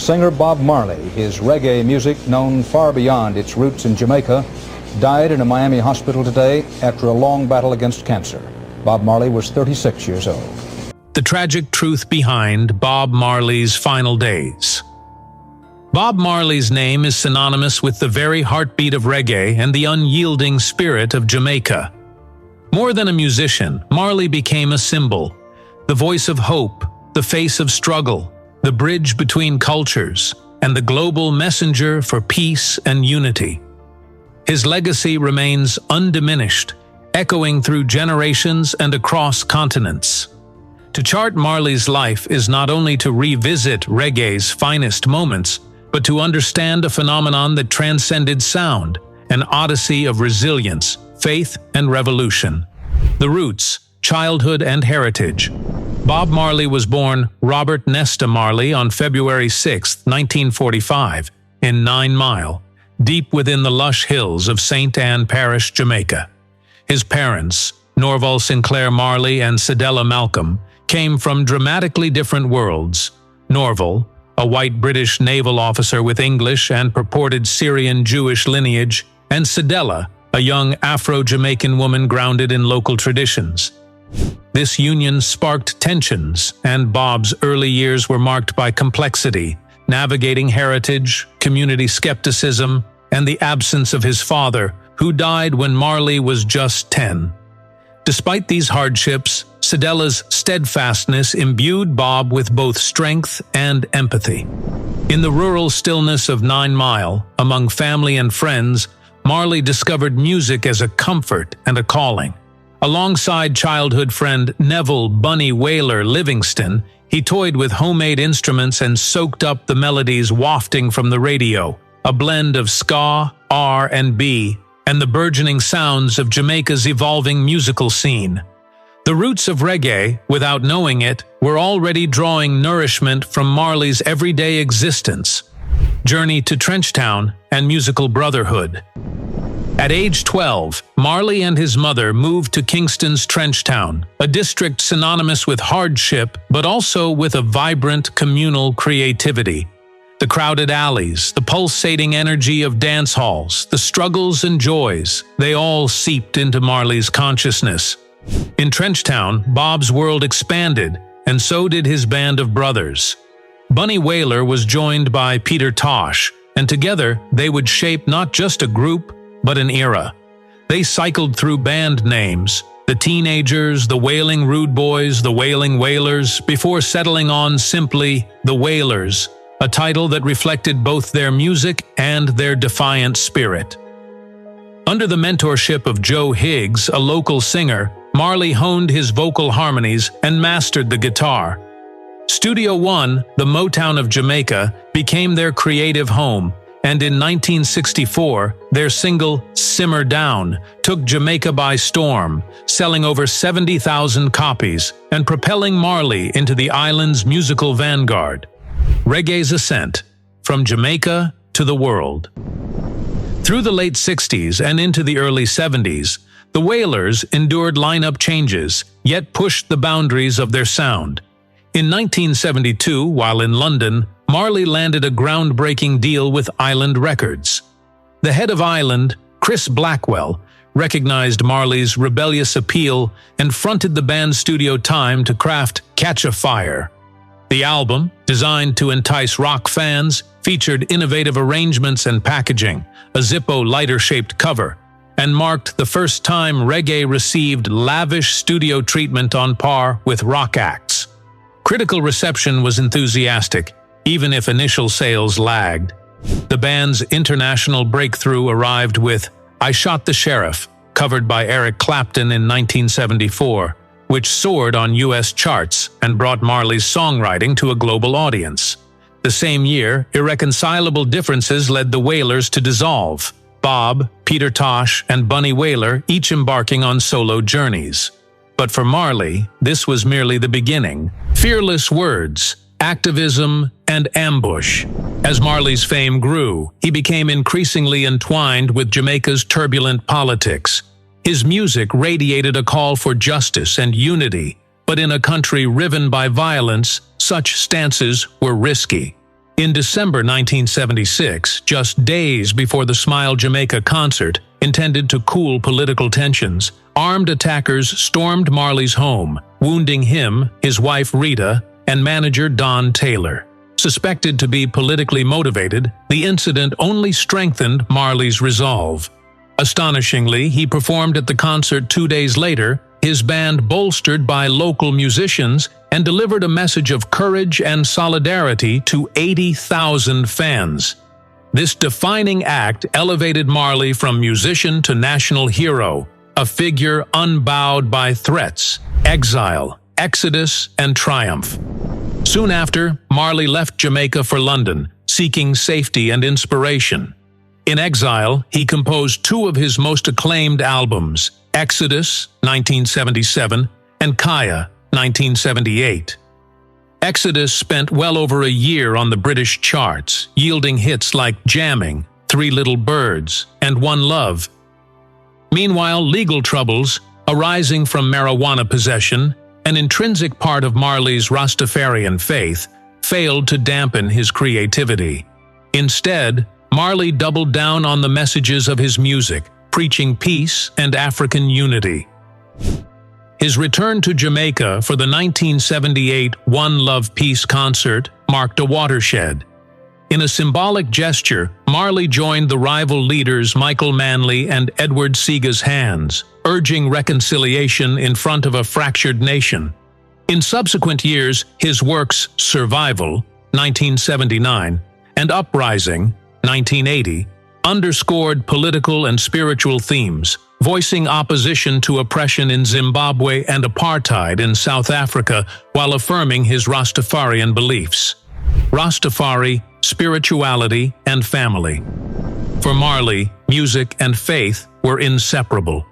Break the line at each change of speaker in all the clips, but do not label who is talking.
Singer Bob Marley, his reggae music known far beyond its roots in Jamaica, died in a Miami hospital today after a long battle against cancer. Bob Marley was 36 years old.
The tragic truth behind Bob Marley's final days. Bob Marley's name is synonymous with the very heartbeat of reggae and the unyielding spirit of Jamaica. More than a musician, Marley became a symbol, the voice of hope, the face of struggle, the bridge between cultures, and the global messenger for peace and unity. His legacy remains undiminished, echoing through generations and across continents. To chart Marley's life is not only to revisit reggae's finest moments, but to understand a phenomenon that transcended sound, an odyssey of resilience, faith, and revolution. The roots, childhood, and heritage. Bob Marley was born Robert Nesta Marley on February 6, 1945, in 9 Mile, deep within the lush hills of St. Ann Parish, Jamaica. His parents, Norval Sinclair Marley and Cedella Malcolm, came from dramatically different worlds. Norval, a white British naval officer with English and purported Syrian Jewish lineage, and Cedella, a young Afro-Jamaican woman grounded in local traditions. This union sparked tensions, and Bob's early years were marked by complexity, navigating heritage, community skepticism, and the absence of his father, who died when Marley was just 10. Despite these hardships, Cedella's steadfastness imbued Bob with both strength and empathy. In the rural stillness of 9 Mile, among family and friends, Marley discovered music as a comfort and a calling. Alongside childhood friend Neville "Bunny" Wailer Livingston, he toyed with homemade instruments and soaked up the melodies wafting from the radio, a blend of ska, R&B, and the burgeoning sounds of Jamaica's evolving musical scene. The roots of reggae, without knowing it, were already drawing nourishment from Marley's everyday existence. Journey to Trenchtown and musical brotherhood. At age 12, Marley and his mother moved to Kingston's Trenchtown, a district synonymous with hardship but also with a vibrant communal creativity. The crowded alleys, the pulsating energy of dance halls, the struggles and joys, they all seeped into Marley's consciousness. In Trenchtown, Bob's world expanded, and so did his band of brothers. Bunny Wailer was joined by Peter Tosh, and together they would shape not just a group, but an era. They cycled through band names, the Teenagers, the Wailing Rude Boys, the Wailing Wailers, before settling on simply the Wailers, a title that reflected both their music and their defiant spirit. Under the mentorship of Joe Higgs, a local singer, Marley honed his vocal harmonies and mastered the guitar. Studio One, the Motown of Jamaica, became their creative home, and in 1964, their single "Simmer Down" took Jamaica by storm, selling over 70,000 copies and propelling Marley into the island's musical vanguard. Reggae's ascent, from Jamaica to the world. Through the late 60s and into the early 70s, the Wailers endured lineup changes, yet pushed the boundaries of their sound. In 1972, while in London, Marley landed a groundbreaking deal with Island Records. The head of Island, Chris Blackwell, recognized Marley's rebellious appeal and fronted the band's studio time to craft "Catch a Fire." The album, designed to entice rock fans, featured innovative arrangements and packaging, a Zippo lighter-shaped cover, and marked the first time reggae received lavish studio treatment on par with rock acts. Critical reception was enthusiastic, even if initial sales lagged. The band's international breakthrough arrived with "I Shot the Sheriff," covered by Eric Clapton in 1974, which soared on U.S. charts and brought Marley's songwriting to a global audience. The same year, irreconcilable differences led the Wailers to dissolve, Bob, Peter Tosh, and Bunny Wailer each embarking on solo journeys. But for Marley, this was merely the beginning. Fearless words, activism, and ambush. As Marley's fame grew, he became increasingly entwined with Jamaica's turbulent politics. His music radiated a call for justice and unity, but in a country riven by violence, such stances were risky. In December 1976, just days before the Smile Jamaica concert, intended to cool political tensions, armed attackers stormed Marley's home, wounding him, his wife Rita, and manager Don Taylor. Suspected to be politically motivated, the incident only strengthened Marley's resolve. Astonishingly, he performed at the concert 2 days later, his band bolstered by local musicians, and delivered a message of courage and solidarity to 80,000 fans. This defining act elevated Marley from musician to national hero, a figure unbowed by threats, exile, exodus, and triumph. Soon after, Marley left Jamaica for London, seeking safety and inspiration. In exile, he composed two of his most acclaimed albums, Exodus, 1977, and Kaya, 1978. Exodus spent well over a year on the British charts, yielding hits like Jamming, Three Little Birds, and One Love. Meanwhile, legal troubles, arising from marijuana possession, an intrinsic part of Marley's Rastafarian faith, failed to dampen his creativity. Instead, Marley doubled down on the messages of his music, preaching peace and African unity. His return to Jamaica for the 1978 One Love Peace concert marked a watershed. In a symbolic gesture, Marley joined the rival leaders Michael Manley and Edward Sega's hands, urging reconciliation in front of a fractured nation. In subsequent years, his works Survival, 1979, and Uprising, 1980, underscored political and spiritual themes, voicing opposition to oppression in Zimbabwe and apartheid in South Africa while affirming his Rastafarian beliefs. Rastafari, spirituality, and family. For Marley, music and faith were inseparable.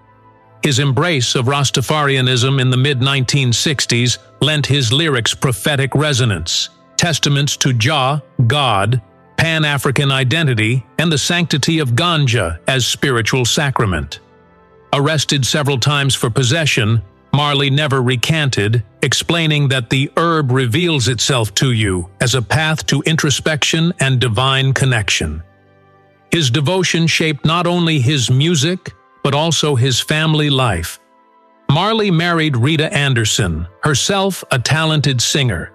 His embrace of Rastafarianism in the mid-1960s lent his lyrics prophetic resonance, testaments to Jah, God, Pan-African identity, and the sanctity of ganja as spiritual sacrament. Arrested several times for possession, Marley never recanted, explaining that the herb reveals itself to you as a path to introspection and divine connection. His devotion shaped not only his music, but also his family life. Marley married Rita Anderson, herself a talented singer.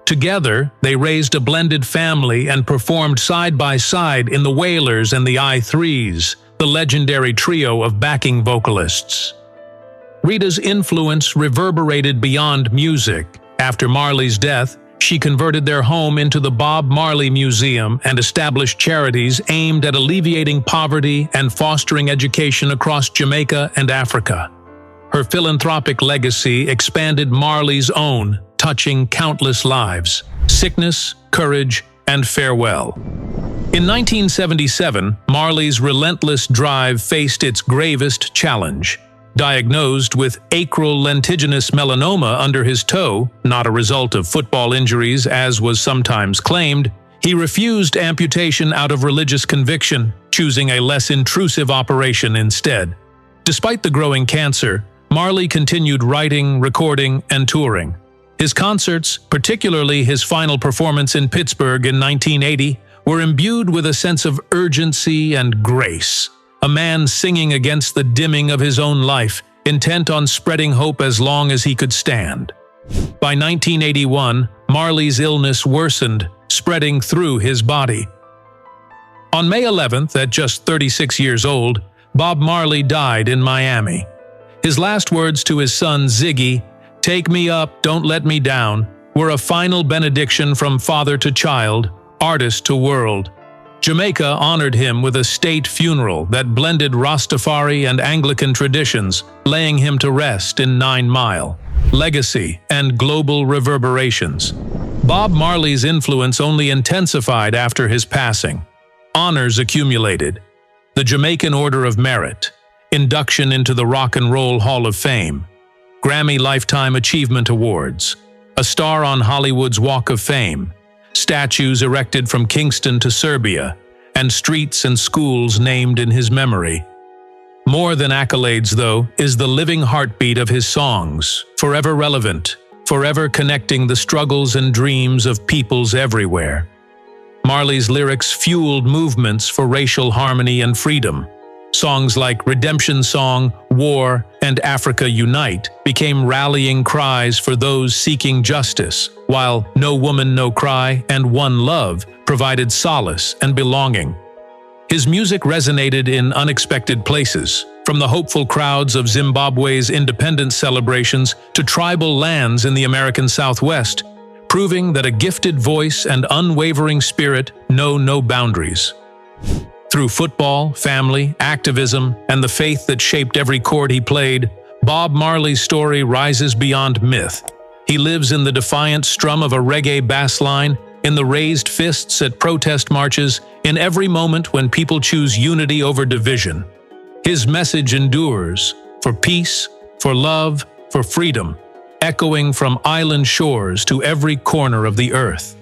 Together, they raised a blended family and performed side by side in the Wailers and the I-Threes, the legendary trio of backing vocalists. Rita's influence reverberated beyond music. After Marley's death, she converted their home into the Bob Marley Museum and established charities aimed at alleviating poverty and fostering education across Jamaica and Africa. Her philanthropic legacy expanded Marley's own, touching countless lives, sickness, courage, and farewell. In 1977, Marley's relentless drive faced its gravest challenge. Diagnosed with acral lentiginous melanoma under his toe, not a result of football injuries as was sometimes claimed, he refused amputation out of religious conviction, choosing a less intrusive operation instead. Despite the growing cancer, Marley continued writing, recording, and touring. His concerts, particularly his final performance in Pittsburgh in 1980, were imbued with a sense of urgency and grace. A man singing against the dimming of his own life, intent on spreading hope as long as he could stand. By 1981, Marley's illness worsened, spreading through his body. On May 11th, at just 36 years old, Bob Marley died in Miami. His last words to his son Ziggy, "Take me up, don't let me down," were a final benediction from father to child, artist to world. Jamaica honored him with a state funeral that blended Rastafari and Anglican traditions, laying him to rest in 9 Mile. Legacy and global reverberations. Bob Marley's influence only intensified after his passing. Honors accumulated. The Jamaican Order of Merit, induction into the Rock and Roll Hall of Fame, Grammy Lifetime Achievement Awards, a star on Hollywood's Walk of Fame, statues erected from Kingston to Serbia, and streets and schools named in his memory. More than accolades, though, is the living heartbeat of his songs, forever relevant, forever connecting the struggles and dreams of peoples everywhere. Marley's lyrics fueled movements for racial harmony and freedom. Songs like Redemption Song, War, and Africa Unite became rallying cries for those seeking justice, while No Woman, No Cry and One Love provided solace and belonging. His music resonated in unexpected places, from the hopeful crowds of Zimbabwe's independence celebrations to tribal lands in the American Southwest, proving that a gifted voice and unwavering spirit know no boundaries. Through football, family, activism, and the faith that shaped every chord he played, Bob Marley's story rises beyond myth. He lives in the defiant strum of a reggae bass line, in the raised fists at protest marches, in every moment when people choose unity over division. His message endures, for peace, for love, for freedom, echoing from island shores to every corner of the earth.